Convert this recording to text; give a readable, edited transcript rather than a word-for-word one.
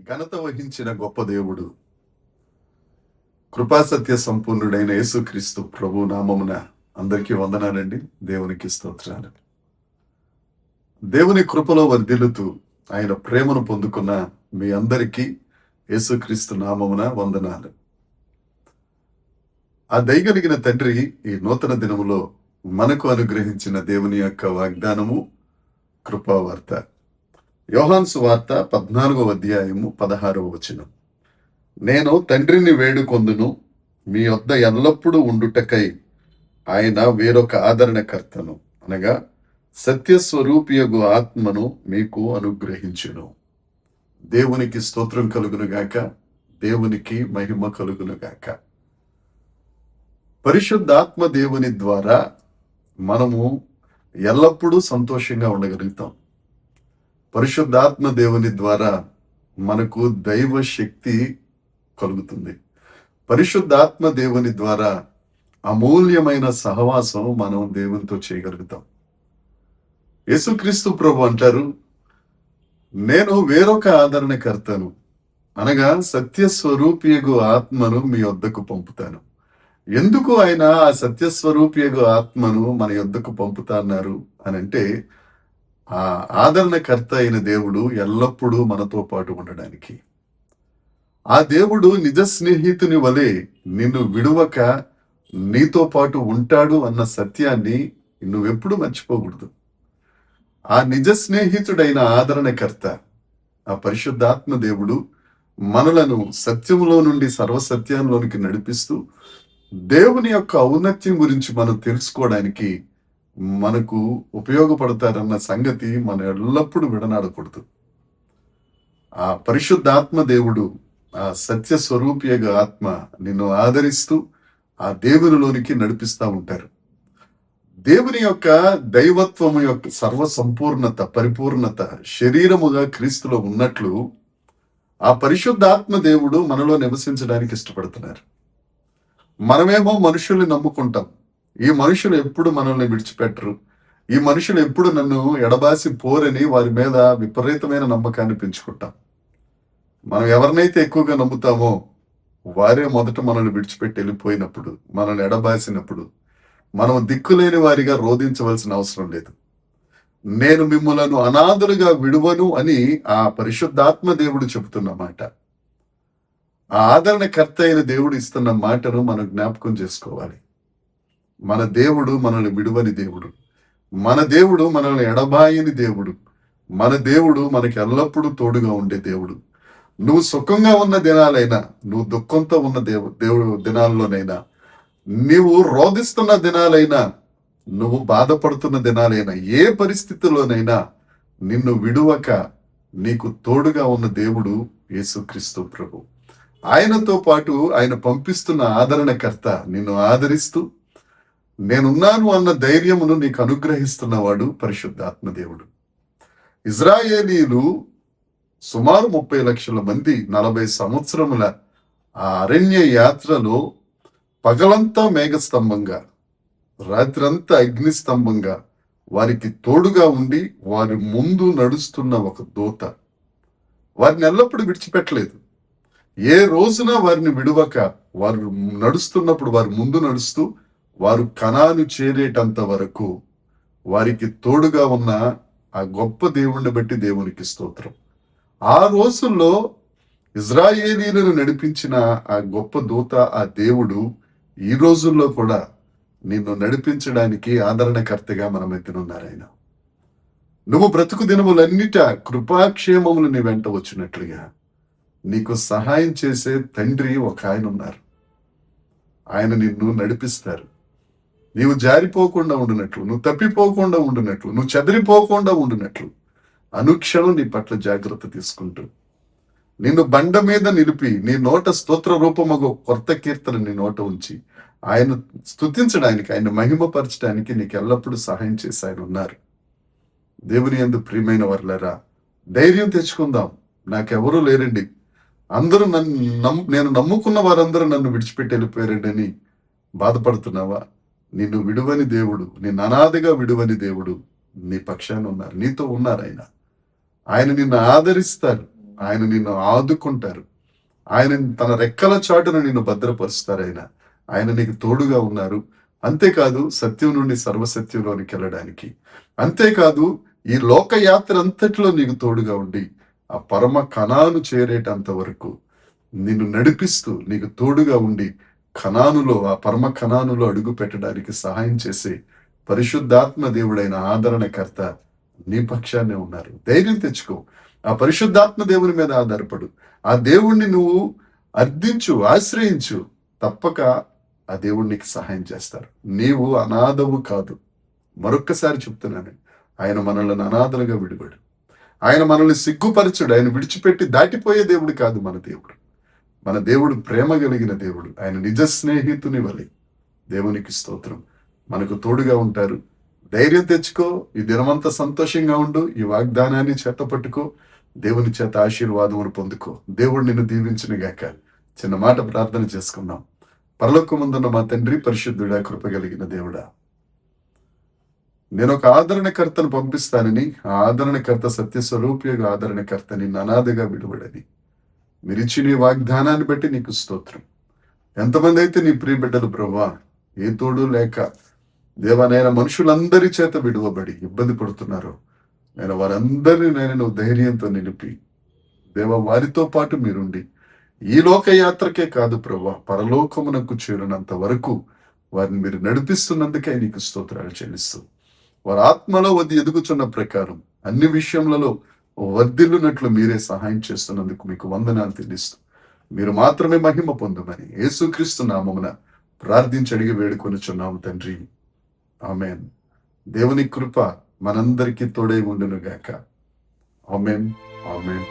ఘనత వహించిన గొప్ప దేవుడు, కృపాసత్య సంపూర్ణుడైన యేసుక్రీస్తు ప్రభు నామమున అందరికీ వందనాలండి. దేవునికి స్తోత్రాలు. దేవుని కృపలో వర్ధిల్లుతూ ఆయన ప్రేమను పొందుకున్న మీ అందరికీ యేసుక్రీస్తు నామమున వందనాలు. ఆ దయగలిగిన తండ్రి ఈ నూతన దినములో మనకు అనుగ్రహించిన దేవుని యొక్క వాగ్దానము కృపావార్త. యోహాను సువార్త 14వ అధ్యాయము 16వ వచనం. నేను తండ్రిని వేడుకొందును, మీ వద్ద ఎల్లప్పుడూ ఉండుటకై ఆయన వేరొక ఆదరణకర్తను అనగా సత్యస్వరూపియగు ఆత్మను మీకు అనుగ్రహించును. దేవునికి స్తోత్రం కలుగునుగాక, దేవునికి మహిమ కలుగునుగాక. పరిశుద్ధాత్మ దేవుని ద్వారా మనము ఎల్లప్పుడూ సంతోషంగా ఉండగలుగుతాం. పరిశుద్ధాత్మ దేవుని ద్వారా మనకు దైవ శక్తి కలుగుతుంది. పరిశుద్ధాత్మ దేవుని ద్వారా అమూల్యమైన సహవాసం మనం దేవునితో చేయగలుగుతాం. యేసుక్రీస్తు ప్రభు అంటారు, నేను వేరొక ఆదరణకర్తను అనగా సత్యస్వరూపియగు ఆత్మను మీ వద్దకు పంపుతాను. ఎందుకు ఆయన ఆ సత్యస్వరూపియగు ఆత్మను మన యొద్దకు పంపుతా అన్నారు అని అంటే, ఆ ఆదరణకర్త అయిన దేవుడు ఎల్లప్పుడూ మనతో పాటు ఉండడానికి. ఆ దేవుడు నిజ స్నేహితుని వలె నిన్ను విడువక నీతో పాటు ఉంటాడు అన్న సత్యాన్ని నువ్వెప్పుడు మర్చిపోకూడదు. ఆ నిజ స్నేహితుడైన ఆదరణకర్త ఆ పరిశుద్ధాత్మ దేవుడు మనలను సత్యములో నుండి సర్వసత్యంలోనికి నడిపిస్తూ దేవుని యొక్క ఔన్నత్యం గురించి మనం తెలుసుకోవడానికి మనకు ఉపయోగపడతారన్న సంగతి మనం ఎల్లప్పుడూ విడనాడకూడదు. ఆ పరిశుద్ధాత్మ దేవుడు, ఆ సత్య స్వరూపియగా ఆత్మ నిన్ను ఆదరిస్తూ ఆ దేవునిలోనికి నడిపిస్తూ ఉంటారు. దేవుని యొక్క దైవత్వము యొక్క సర్వ సంపూర్ణత, పరిపూర్ణత శరీరముగా క్రీస్తులో ఉన్నట్లు ఆ పరిశుద్ధాత్మ దేవుడు మనలో నివసించడానికి ఇష్టపడుతున్నారు. మనమేమో మనుషుల్ని నమ్ముకుంటాం. ఈ మనుషులు ఎప్పుడు మనల్ని విడిచిపెట్టరు, ఈ మనుషులు ఎప్పుడు నన్ను ఎడబాసి పోరని వారి మీద విపరీతమైన నమ్మకాన్ని పెంచుకుంటాం. మనం ఎవరినైతే ఎక్కువగా నమ్ముతామో వారే మొదట మనల్ని విడిచిపెట్టి వెళ్ళిపోయినప్పుడు, మనల్ని ఎడబాసినప్పుడు మనం దిక్కులేని వారిగా రోధించవలసిన అవసరం లేదు. నేను మిమ్ములను అనాథులుగా విడువను అని ఆ పరిశుద్ధాత్మ దేవుడు చెబుతున్న మాట. ఆ ఆదరణకర్త అయిన దేవుడు ఇస్తున్న మాటను మనం జ్ఞాపకం చేసుకోవాలి. మన దేవుడు మనల్ని విడువని దేవుడు, మన దేవుడు మనల్ని ఎడబాయని దేవుడు, మన దేవుడు మనకి ఎల్లప్పుడూ తోడుగా ఉండే దేవుడు. నువ్వు సుఖంగా ఉన్న దినాలైనా, నువ్వు దుఃఖంతో ఉన్న దేవుడు దినాల్లోనైనా, నీవు రోధిస్తున్న దినాలైనా, నువ్వు బాధపడుతున్న దినాలైనా, ఏ పరిస్థితిలోనైనా నిన్ను విడువక నీకు తోడుగా ఉన్న దేవుడు యేసుక్రీస్తు ప్రభు. ఆయనతో పాటు ఆయన పంపిస్తున్న ఆదరణకర్త నిన్ను ఆదరిస్తూ నేనున్నాను అన్న ధైర్యమును నీకు అనుగ్రహిస్తున్నవాడు పరిశుద్ధాత్మ దేవుడు. ఇజ్రాయేలీలు సుమారు 30 లక్షల మంది 40 సంవత్సరముల ఆ అరణ్య యాత్రలో పగలంతా మేఘస్తంభంగా, రాత్రంతా అగ్నిస్తంభంగా వారికి తోడుగా ఉండి వారి ముందు నడుస్తున్న ఒక దూత వారిని ఎల్లప్పుడూ విడిచిపెట్టలేదు. ఏ రోజున వారిని విడువక వారు నడుస్తున్నప్పుడు వారి ముందు నడుస్తూ వారు కనాను చేరేటంత వరకు వారికి తోడుగా ఉన్న ఆ గొప్ప దేవుణ్ణి బట్టి దేవునికి స్తోత్రం. ఆ రోజుల్లో ఇజ్రాయేలీలను నడిపించిన ఆ గొప్ప దూత, ఆ దేవుడు ఈ రోజుల్లో కూడా నిన్ను నడిపించడానికి ఆదరణకర్తగా మన మధ్యన ఉన్నారు. ఆయన నువ్వు బ్రతుకు దినములన్నిట కృపాక్షేమములు నీ వెంట వచ్చినట్లుగా నీకు సహాయం చేసే తండ్రి ఒక ఆయన ఉన్నారు. ఆయన నిన్ను నడిపిస్తారు. నీవు జారిపోకుండా ఉండినట్లు, నువ్వు తప్పిపోకుండా ఉండినట్లు, నువ్వు చెదిరిపోకుండా ఉండినట్లు అనుక్షణం నీ పట్ల జాగ్రత్త తీసుకుంటూ నిన్ను బండ మీద నిలిపి నీ నోట స్తోత్ర రూపమగు కొత్త కీర్తన నీ నోట ఉంచి ఆయన స్తుతించడానికి, ఆయన మహిమపరచడానికి నీకు ఎల్లప్పుడూ సహాయం చేసి ఆయన ఉన్నారు. దేవుని యందు ప్రియమైన వారులారా, ధైర్యం తెచ్చుకుందాం. నాకెవరూ లేరండి, అందరూ నేను నమ్ముకున్న వారందరూ నన్ను విడిచిపెట్టి వెళ్ళిపోయారండి అని బాధపడుతున్నావా? నిన్ను విడువని దేవుడు, నిన్ను అనాథగా విడువని దేవుడు నీ పక్షాన ఉన్నారు, నీతో ఉన్నారు. ఆయన నిన్ను ఆదరిస్తారు, ఆయన నిన్ను ఆదుకుంటారు. ఆయన తన రెక్కల చాటున నిన్ను భద్రపరుస్తారు. ఆయన నీకు తోడుగా ఉన్నారు. అంతేకాదు సత్యం నుండి సర్వసత్యంలోనికి వెళ్ళడానికి, అంతేకాదు ఈ లోకయాత్ర అంతట్లో నీకు తోడుగా ఉండి ఆ పరమ కణాను చేరేటంత వరకు నిన్ను నడిపిస్తూ నీకు తోడుగా ఉండి కణానులో, ఆ పరమ కణానులో అడుగు పెట్టడానికి సహాయం చేసే పరిశుద్ధాత్మ దేవుడైన ఆదరణకర్త నీ పక్షాన్నే ఉన్నారు. ధైర్యం తెచ్చుకో. ఆ పరిశుద్ధాత్మ దేవుని మీద ఆధారపడు. ఆ దేవుణ్ణి నువ్వు అర్థించు, ఆశ్రయించు. తప్పక ఆ దేవుడు నీకు సహాయం చేస్తారు. నీవు అనాథవు కాదు. మరొక్కసారి చెప్తున్నాను, ఆయన మనల్ని అనాథలుగా విడిపడు. ఆయన మనల్ని సిగ్గుపరచుడు. ఆయన విడిచిపెట్టి దాటిపోయే దేవుడు కాదు మన దేవుడు. మన దేవుడు ప్రేమ కలిగిన దేవుడు. ఆయన నిజ స్నేహితుని వలె. దేవునికి స్తోత్రం. మనకు తోడుగా ఉంటారు. ధైర్యం తెచ్చుకో. ఈ దినమంతా సంతోషంగా ఉండు. ఈ వాగ్దానాన్ని చేత పట్టుకో. దేవుని చేత ఆశీర్వాదమును పొందుకో. దేవుడు నిన్ను దీవించును గాక. చిన్న మాట ప్రార్థన చేసుకుందాం. పరలోకమందున్న మా తండ్రి, పరిశుద్ధుడా, కృప కలిగిన దేవుడా, నేను ఒక ఆదరణకర్తను పంపిస్తానని, ఆ ఆదరణకర్త సత్యస్వరూపిగా ఆదరణకర్త నిన్ను అనాథగా విడువడని మీరిచ్చిన ఈ వాగ్దానాన్ని బట్టి నీకు స్తోత్రం. ఎంతమంది అయితే నీ ప్రియ బిడ్డలు ప్రభువా, ఏ తోడు లేక దేవనైనా మనుషులందరి చేత విడువబడి ఇబ్బంది పడుతున్నారు, నేను వారందరినీ నువ్వు ధైర్యంతో నిలిపి దేవ వారితో పాటు మీరుండి ఈ లోకయాత్రకే కాదు ప్రభువా, పరలోకమునకు చేరినంత వరకు వారిని మీరు నడిపిస్తున్నందుకే నీకు స్తోత్రాలు చెల్లిస్తూ, వారి ఆత్మలో ఎదుగుతున్న ప్రకారం అన్ని విషయములలో వర్ధిల్లునట్లు మీరే సహాయం చేస్తున్నందుకు మీకు వందనాలు చెల్లిస్తూ, మీరు మాత్రమే మహిమ పొందమని యేసుక్రీస్తు నామమున ప్రార్థించి అడిగి వేడుకొనుచున్నాము తండ్రి. ఆమేన్. దేవుని కృప మనందరికీ తోడై ఉండును గాక. ఆమేన్. ఆమేన్.